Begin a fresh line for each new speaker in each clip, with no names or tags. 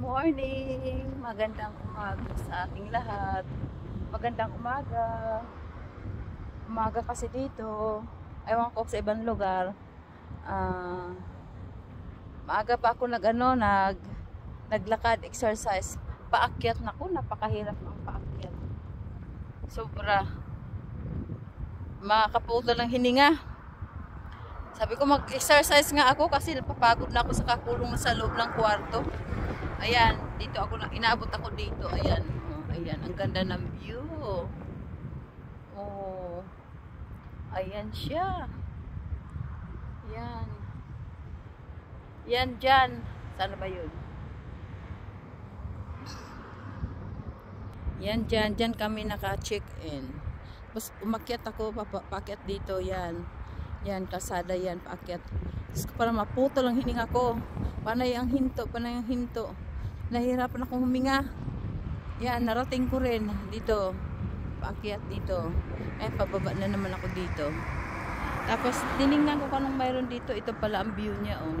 morning! Magandang umaga sa ating lahat. Magandang umaga. Umaga kasi dito. Ewan ko sa ibang lugar. Maaga pa ako naglakad, exercise. Paakyat na ko. Napakahirap ang paakyat. Sobra. Makakaputol ng hininga. Sabi ko mag-exercise nga ako kasi napapagod na ako sa kakulong na sa loob ng kwarto. Ayan, dito ako inaabot ako dito. Ayan. Oh, ayan, ang ganda ng view. Oh. Ayan siya. Yan. Yan dyan. Sana ba yun? Yan dyan. Dyan kami naka-check-in. Tapos umakyat ako, paakyat dito. Yan. Yan, kasada yan, paakyat. Tapos para maputol ang hininga ko. Panay ang hinto, panay ang hinto. Nahihirapan akong huminga. Yan, narating ko rin dito. Paakyat dito. Pababa na naman ako dito. Tapos, tinignan ko kung anong mayroon dito. Ito pala ang view niya, oh.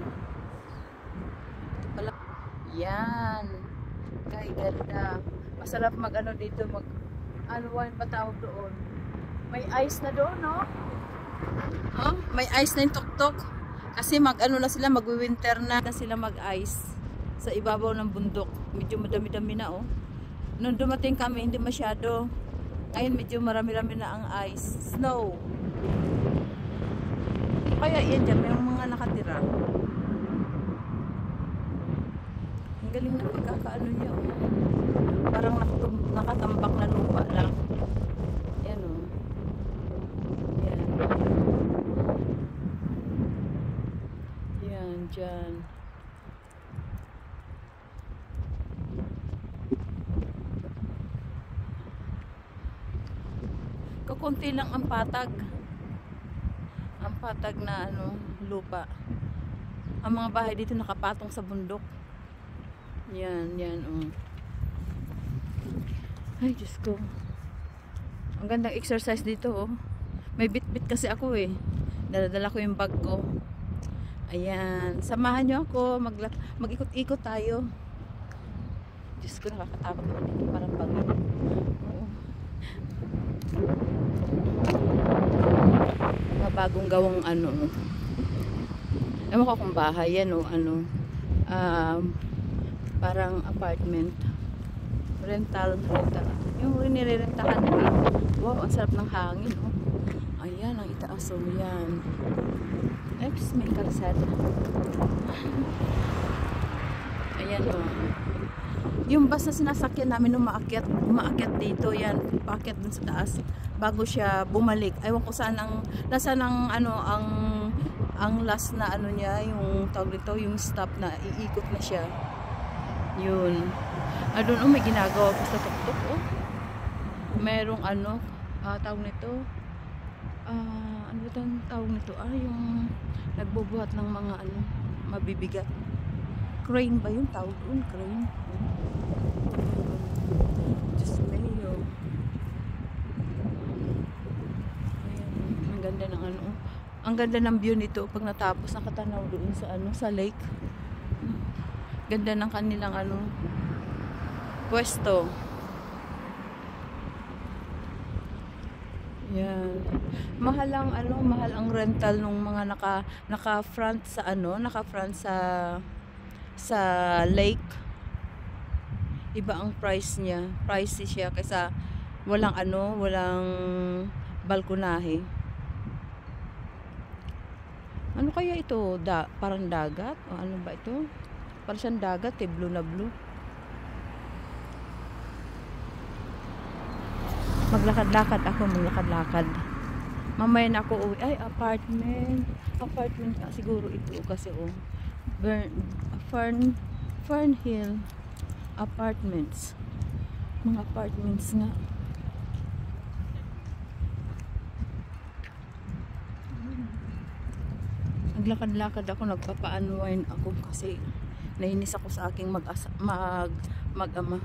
Ito pala. Yan. Kay ganda. Masarap mag-ano dito, ano-wine pa tawag doon. May ice na doon, no? Oh, may ice na yung tuktok. Kasi mag-ano na sila, mag-winter na sila mag-ice. Sa ibabaw ng bundok. Medyo madami-dami na, oh. Nung dumating kami, hindi masyado. Ngayon, medyo marami-rami na ang ice. Snow. Kaya yan dyan, may mga nakatira. Ang galing na pagkakaano niya, oh. Parang nakatambak na lupa lang. Yan, oh. Yan. Yan, dyan. Kukunti lang ang patag. Ang patag na ano, lupa. Ang mga bahay dito nakapatong sa bundok. Yan, yan, oh. Ay, Diyos ko. Ang gandang exercise dito, oh. May bit-bit kasi ako, eh. Daladala ko yung bag ko. Ayan. Samahan nyo ako. Mag-ikot-ikot tayo. Diyos ko, nakakatakot naman dito. Parang pagod. Bagong gawang ano, ewan ko kung bahay yan o ano, parang apartment, rental, yung nirerentahan nila. Wow, ang sarap ng hangin, oh. Ayan ang itaas, oh. Yan, oops, may kalsada. Ayan, oh. Yung bus na sinasakyan namin nung umaakyat dito, yan, paakyat dun sa taas bago siya bumalik. Ewan ko saan nasaan ang last na ano niya, yung tawag dito, yung stop na iikot na siya. Yun. Doon, oh, may ginagawa pa sa tuktok, oh. Merong ano, tawag nito, ano ba itong tawag nito, yung nagbubuhat ng mga ano, mabibigat. Crane ba yung tawag doon? Crane. Just mayo. Ayan, ang ganda ng ano. Ang ganda ng view nito pag natapos nakatanaw doon sa ano, sa lake. Ganda ng kanilang ano, pwesto. Yan. Mahal ang ano, mahal ang rental ng mga naka-front sa ano, naka-front sa lake. Iba ang price niya. Pricey siya kaysa walang ano, walang balkonahe. Ano kaya ito? Parang dagat? O ano ba ito? Parang siyang dagat, eh. Blue na blue. Maglakad-lakad ako. Mamaya na ako uwi. Ay, apartment. Apartment ka siguro ito. Kasi, oh. Fernhill Apartments. Mga apartments nga. Naglakad-lakad ako, nagpapa-unwind ako kasi nainis ako sa aking mag-ama.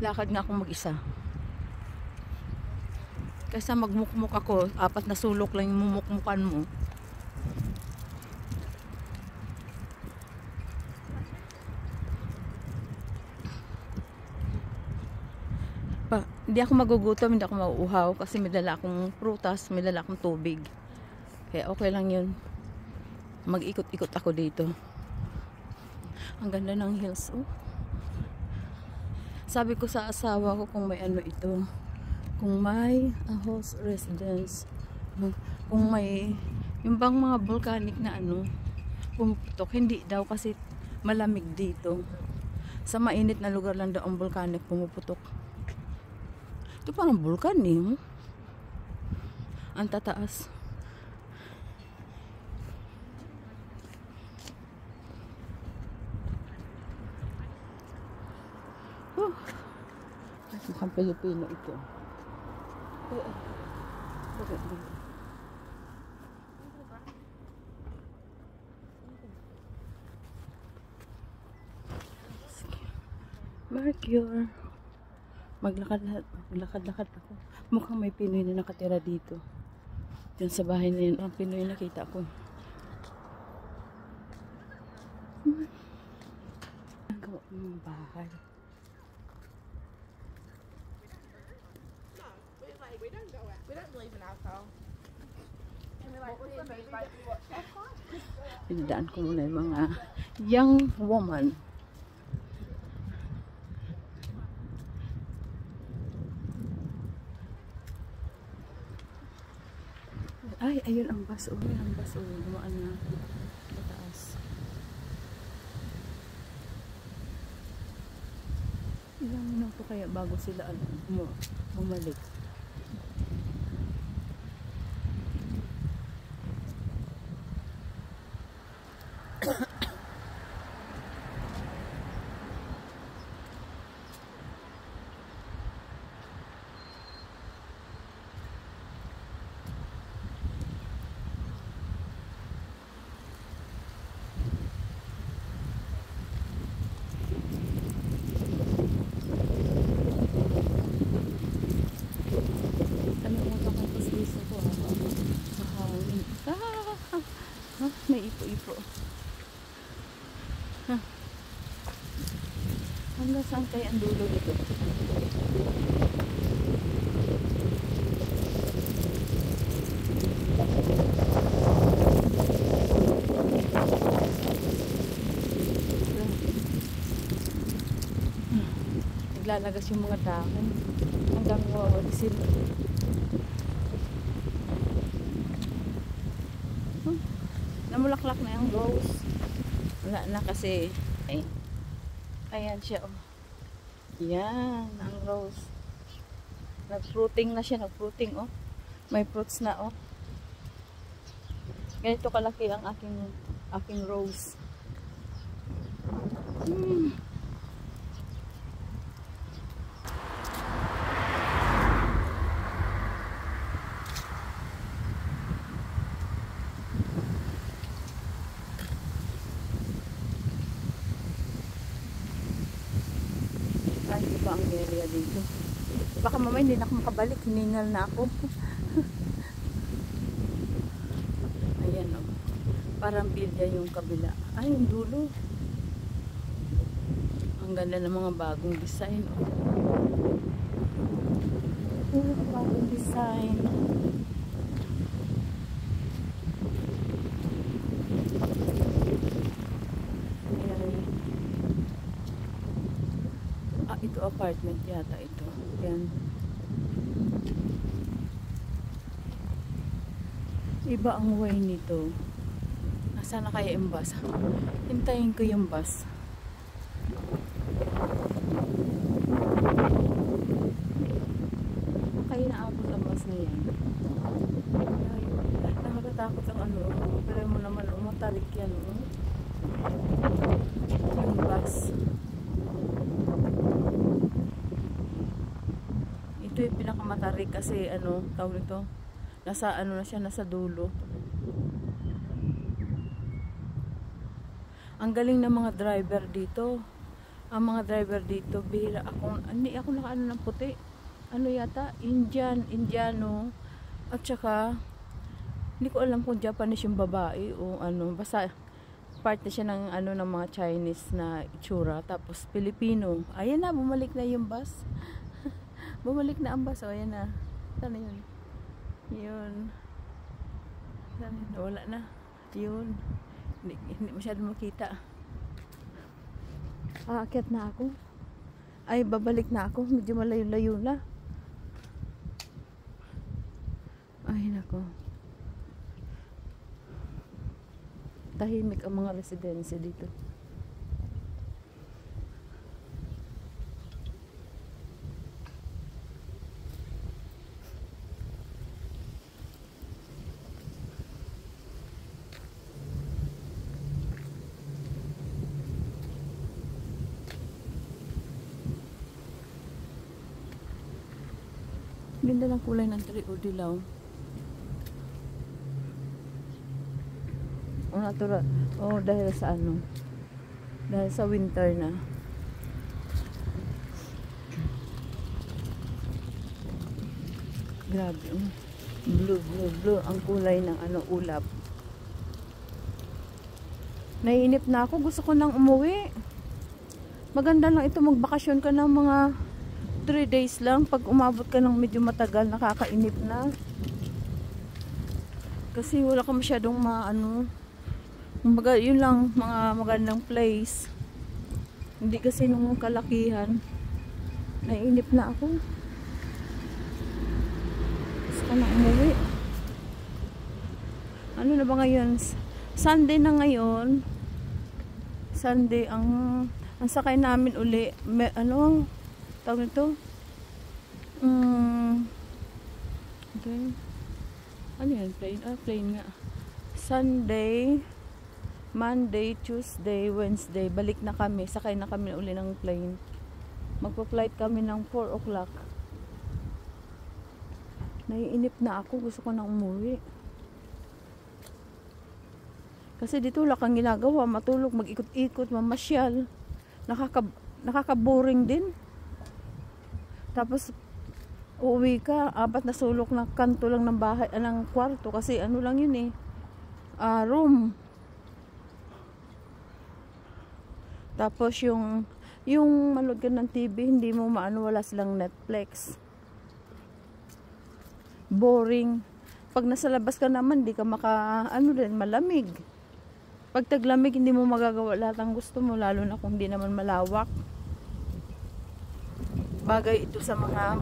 Lakad nga akong mag-isa. Kasi magmukmuk ako, 4 na sulok lang yung mumukmukan mo. Hindi ako magugutom, hindi ako mauuhaw kasi may dala akong prutas, may dala akong tubig. Kaya okay lang yun. Mag-ikot-ikot ako dito. Ang ganda ng hills, oh. Sabi ko sa asawa ko kung may ano ito, kung may house residence, kung may yung bang mga volcanic na ano pumuputok, hindi daw kasi malamig dito. Sa mainit na lugar lang daw ang volcanic pumuputok. Ito parang vulkan eh. Ang tataas. Mukhang Pilipino ito. Mercure. Maglakad-lakad ako. Mukhang may Pinoy na nakatira dito. Diyan sa bahay na yun. Ang Pinoy nakita ko. Ang gawa ng bahay. Pinadaan ko muna yung mga young woman. Ay, ayun ang bus. Oh, ang bus. Oh, dumaan na. Mataas. Ilang minuto kaya bago sila bumalik. May ipo-ipo. Hanggang saan kaya ang dulo dito? Naglalagas yung mga dahon hanggang wawagsin. Namulaklak na yung rose. Wala na kasi. Ay. Ayan siya, oh. Yan, ang rose. Nag-fruiting na siya, nag-fruiting, oh. May fruits na, oh. Ganito kalaki ang aking rose. Ano ba ang area dito? Baka mamaya hindi na ako makabalik, hiningal na ako. Ayan, oh. Parang bilya yung kabila. Ay, yung dulo. Ang ganda ng mga bagong design, oh. Bagong design. Ito apartment yata ito. Yan. Iba ang way nito. Nasaan na kaya yung bus? Hintayin ko yung bus. Kaya naabot ang bus na yan. Ay, nakakatakot ang ano. Pero mo naman umatarik yan. Yung bus. Ito yung pinakamatarik kasi ano, tawag nito, nasa ano na siya, nasa dulo. Ang galing ng mga driver dito. Ang mga driver dito, bihira hindi ako nakaano ng puti. Ano yata? Indiano. At saka, hindi ko alam kung Japanese yung babae o ano. Basta, part na siya ng ano ng mga Chinese na itsura. Tapos, Filipino. Ayan na, bumalik na yung bus. Bumalik na ang bus. O, ayan na. Saan na yun? Yun. Saan yun? Wala na. Yun. Hindi masyado makita. Aakyat na ako. Ay, babalik na ako. Medyo malayo-layo na. Ay, nako. Tahimik ang mga residensya dito. Ganda ng kulay ng tree o dilaw. O natural. O dahil sa ano? Dahil sa winter na. Grabe. Blue ang kulay ng ano ulap. Naiinip na ako. Gusto ko nang umuwi. Maganda lang ito magbakasyon ka ng mga 3 days lang. Pag umabot ka ng medyo matagal, nakakainip na. Kasi wala ka masyadong maano. Yun lang, mga magandang place. Hindi kasi nung kalakihan. Naiinip na ako. Gusto ko na umuwi. Ano na ba ngayon? Sunday na ngayon. Sunday ang sakay namin uli. Ano tawag nito? Okay. Ano yan? Plane? Plane nga. Sunday, Monday, Tuesday, Wednesday. Balik na kami. Sakay na kami uli ng plane. Magpa-flight kami ng 4 o'clock. Naiinip na ako. Gusto ko na umuwi. Kasi dito wala kang ginagawa. Matulog, mag-ikot-ikot, mamasyal. Nakaka-boring din. Tapos uuwi ka, 4 na sulok na kanto lang ng bahay, ng kwarto kasi ano lang yun eh. Room. Tapos yung manood ka ng TV, hindi mo maano, wala silang Netflix. Boring. Pag nasa labas ka naman, hindi ka malamig. Pag taglamig, hindi mo magagawa lahat ng gusto mo, lalo na kung hindi naman malawak. Bagay ito sa mga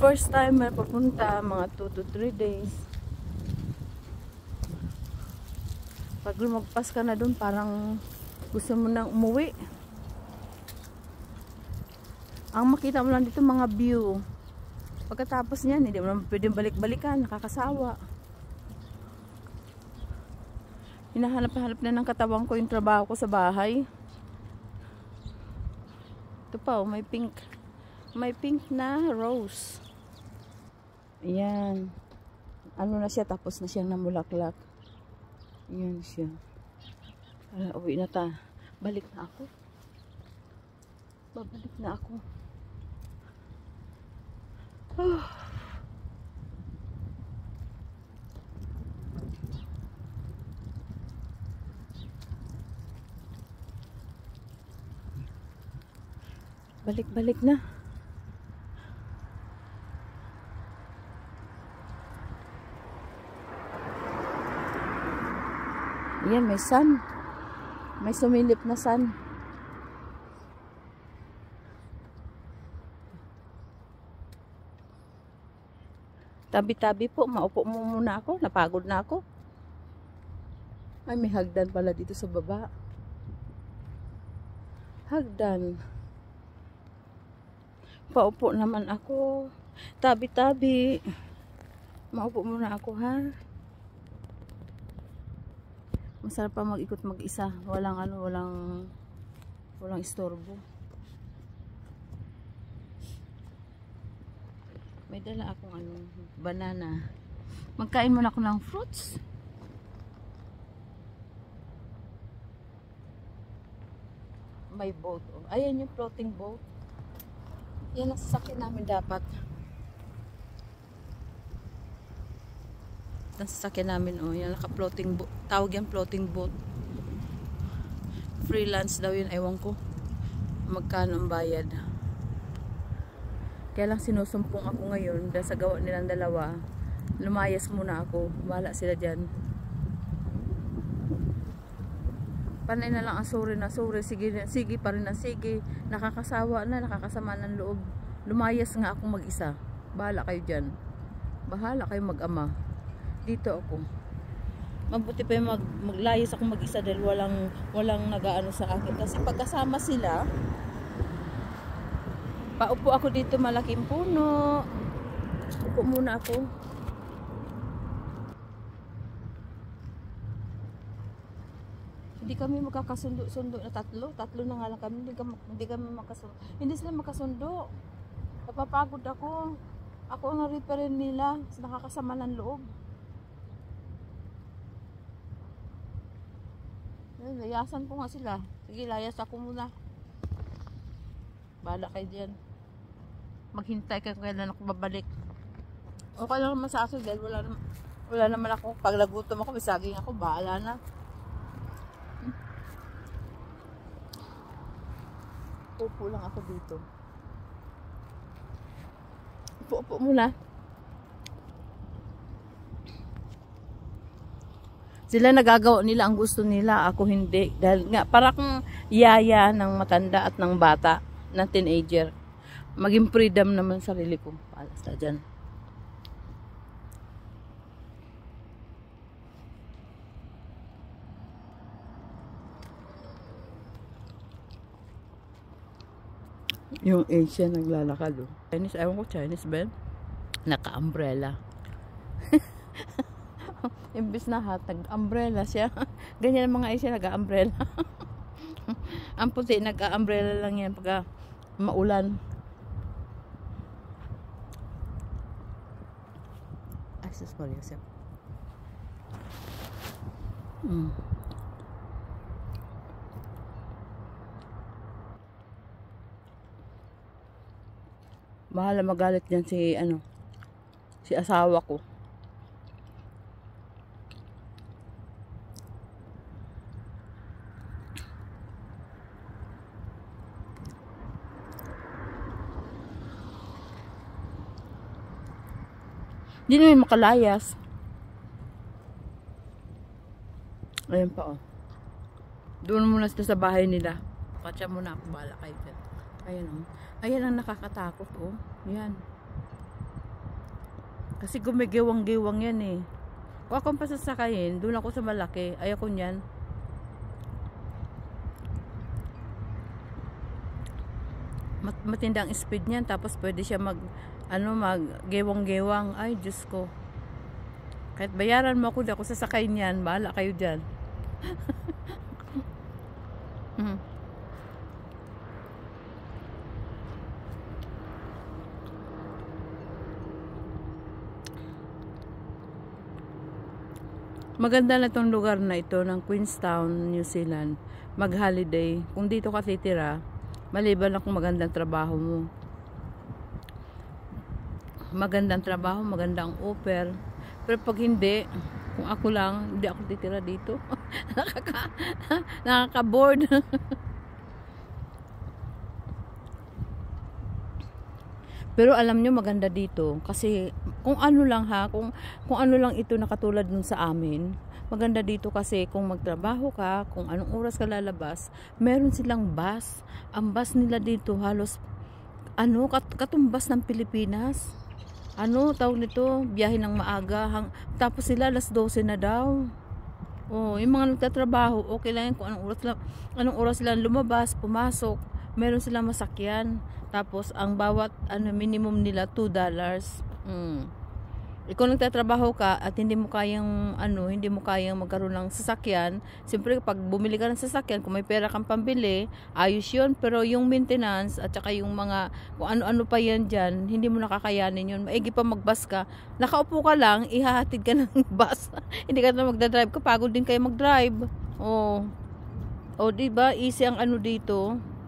first time na papunta, mga 2 to 3 days. Pag lumagpas ka na dun, parang gusto mo nang umuwi. Ang makita mo lang dito, mga view. Pagkatapos niyan, hindi mo naman pwedeng balik-balikan, nakakasawa. Hinahanap-hanap na ng katawan ko yung trabaho ko sa bahay. Ito pa, may pink. May pink na rose. Ayan. Ano na siya, tapos na siyang namulaklak. Ayan siya. Uwi na ta. Balik na ako. Babalik na ako. Balik-balik na. Ayan, may sun. May sumilip na sun. Tabi-tabi po. Maupo mo muna ako. Napagod na ako. Ay, may hagdan pala dito sa baba. Hagdan. Paupo naman ako. Tabi-tabi. Maupo muna ako, ha? Masarap pa mag-ikot mag-isa. Walang istorbo. May dala akong banana. Magkain muna ako ng fruits. May boat. Ayan yung floating boat. Yan ang sasakyan namin dapat. Sasakyan namin, yan naka-floating boat. Tawag yan floating boat. Freelance daw yun, ewan ko magkano ang bayad. Kaya lang sinusumpong ako ngayon dahil sa gawa nilang dalawa. Lumayas muna ako. Wala sila dyan. Panay na lang ang sorry na sorry. Sige pa rin na sige. Nakakasawa na, nakakasama ng loob. Lumayas nga ako mag-isa. Bahala kayo dyan. Bahala kayo mag-ama. Dito ako. Mabuti pa yung maglayas ako mag-isa dahil walang nag-aano sa akin. Kasi pagkasama sila, paupo ako dito, malaking puno. Upo muna ako. Hindi kami magkakasundo-sundo na tatlo. Tatlo na nga lang kami. Hindi kami makasundo. Hindi sila makasundo. Napapagod ako. Ako ang referee nila. Nakakasama ng loob. Layasan ko nga sila. Sige, layas ako muna. Bahala kayo dyan. Maghintay ka kailan ako babalik. Okay lang naman sa akin dahil wala naman ako. Pag nagutom ako, may saging ako, bahala na. Upo lang ako dito. Upo muna. Sila nagagawa nila ang gusto nila, ako hindi. Dahil nga, para kung yaya ng matanda at ng bata, ng teenager. Maging freedom naman sarili ko. Basta dyan. Yung Asian naglalakad. Oh. Chinese, ewan ko Chinese ba? Naka-umbrella. Imbis na hatag, umbrella siya. Ganyan ang mga Asian, nag-umbrella. Ang puti, nag-umbrella lang yan pagka maulan. Ay, sus, Maria, Yosef. Bahala magalit yan si asawa ko. Hindi naman makalayas. Ayan pa, oh. Doon muna sila sa bahay nila. Katsa muna ako, bahala kayo dyan. Ayan, oh. Ayan ang nakakatakot, oh. Yan. Kasi gumigewang-gewang yan, eh. Kung akong pasasakayin, doon ako sa malaki. Ayoko niyan. Matindang speed niyan. Tapos pwede siya mag-gewang-gewang. Ay, Diyos ko. Kahit bayaran mo ako, di ako sasakay niyan. Bahala kayo dyan. Maganda na itong lugar na ito ng Queenstown, New Zealand. Mag-holiday. Kung dito ka titira, maliban na kung magandang trabaho mo. Magandang trabaho, magandang offer. Pero pag hindi, kung ako lang, hindi ako titira dito. Nakaka-bored. Pero alam nyo, maganda dito. Kasi, kung ano lang kung ano lang ito nakatulad nun sa amin, maganda dito kasi kung magtrabaho ka, kung anong oras ka lalabas, meron silang bus. Ang bus nila dito, halos, katumbas ng Pilipinas. Tawag nito, biyahe ng maaga. Tapos sila, alas 12 na daw. Oh, yung mga nagtatrabaho, okay lang yan kung anong oras sila lumabas, pumasok. Meron silang masakyan. Tapos, ang bawat minimum nila, $2. Ikaw nagtatrabaho ka at hindi mo kayang magkaroon ng sasakyan. Siyempre, pag bumili ka ng sasakyan, kung may pera kang pambili, ayos yun. Pero yung maintenance at saka yung mga, kung ano-ano pa yan dyan, hindi mo nakakayanin yun. Maigi pa mag-bus ka. Nakaupo ka lang, ihahatid ka ng bus. Hindi ka na magdadrive. Kapagod din kayo mag-drive. Oh, diba? Easy ang dito.